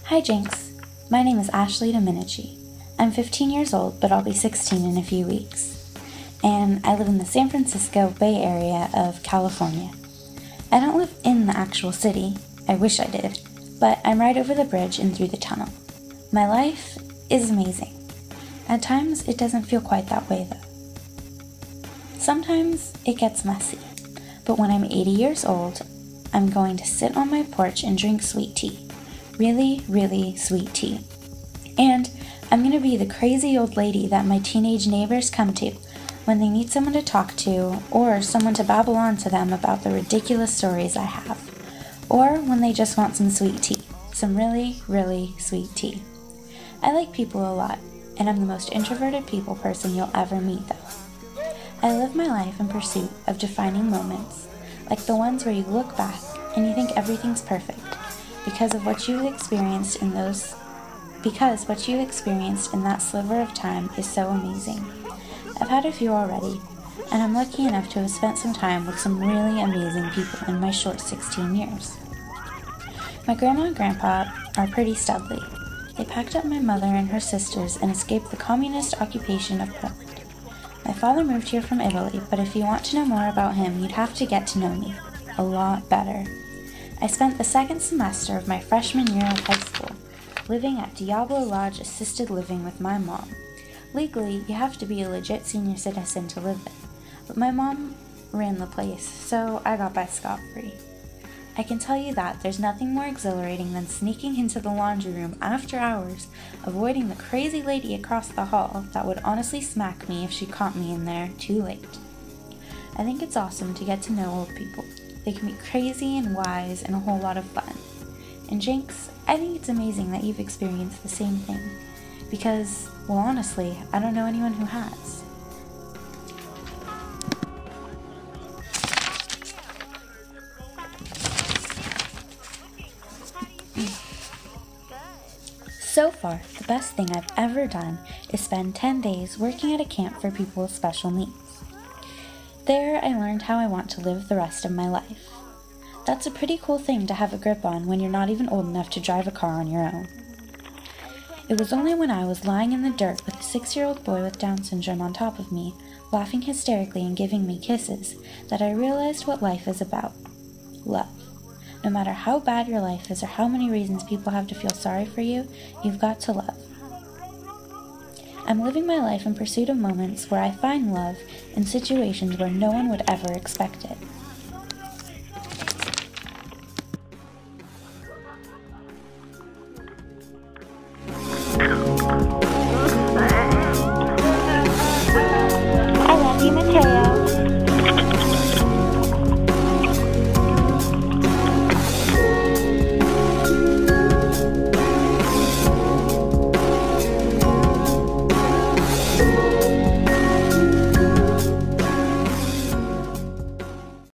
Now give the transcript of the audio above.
Hi Jenks, my name is Ashley Dominici. I'm 15 years old, but I'll be 16 in a few weeks. And I live in the San Francisco Bay Area of California. I don't live in the actual city, I wish I did, but I'm right over the bridge and through the tunnel. My life is amazing. At times, it doesn't feel quite that way though. Sometimes it gets messy, but when I'm 80 years old, I'm going to sit on my porch and drink sweet tea. Really, really sweet tea. And I'm going to be the crazy old lady that my teenage neighbors come to when they need someone to talk to or someone to babble on to them about the ridiculous stories I have. Or when they just want some sweet tea. Some really, really sweet tea. I like people a lot, and I'm the most introverted people person you'll ever meet though. I live my life in pursuit of defining moments, like the ones where you look back and you think everything's perfect because what you've experienced in that sliver of time is so amazing. I've had a few already, and I'm lucky enough to have spent some time with some really amazing people in my short 16 years. My grandma and grandpa are pretty studly. They packed up my mother and her sisters and escaped the communist occupation of Poland. My father moved here from Italy, but if you want to know more about him, you'd have to get to know me a lot better. I spent the second semester of my freshman year of high school living at Diablo Lodge Assisted Living with my mom. Legally, you have to be a legit senior citizen to live there, but my mom ran the place, so I got by scot-free. I can tell you that there's nothing more exhilarating than sneaking into the laundry room after hours, avoiding the crazy lady across the hall that would honestly smack me if she caught me in there too late. I think it's awesome to get to know old people. They can be crazy and wise and a whole lot of fun. And Jenks, I think it's amazing that you've experienced the same thing. Because, well honestly, I don't know anyone who has. So far, the best thing I've ever done is spend 10 days working at a camp for people with special needs. There, I learned how I want to live the rest of my life. That's a pretty cool thing to have a grip on when you're not even old enough to drive a car on your own. It was only when I was lying in the dirt with a 6-year-old boy with Down syndrome on top of me, laughing hysterically and giving me kisses, that I realized what life is about. Love. No matter how bad your life is or how many reasons people have to feel sorry for you, you've got to love. I'm living my life in pursuit of moments where I find love in situations where no one would ever expect it.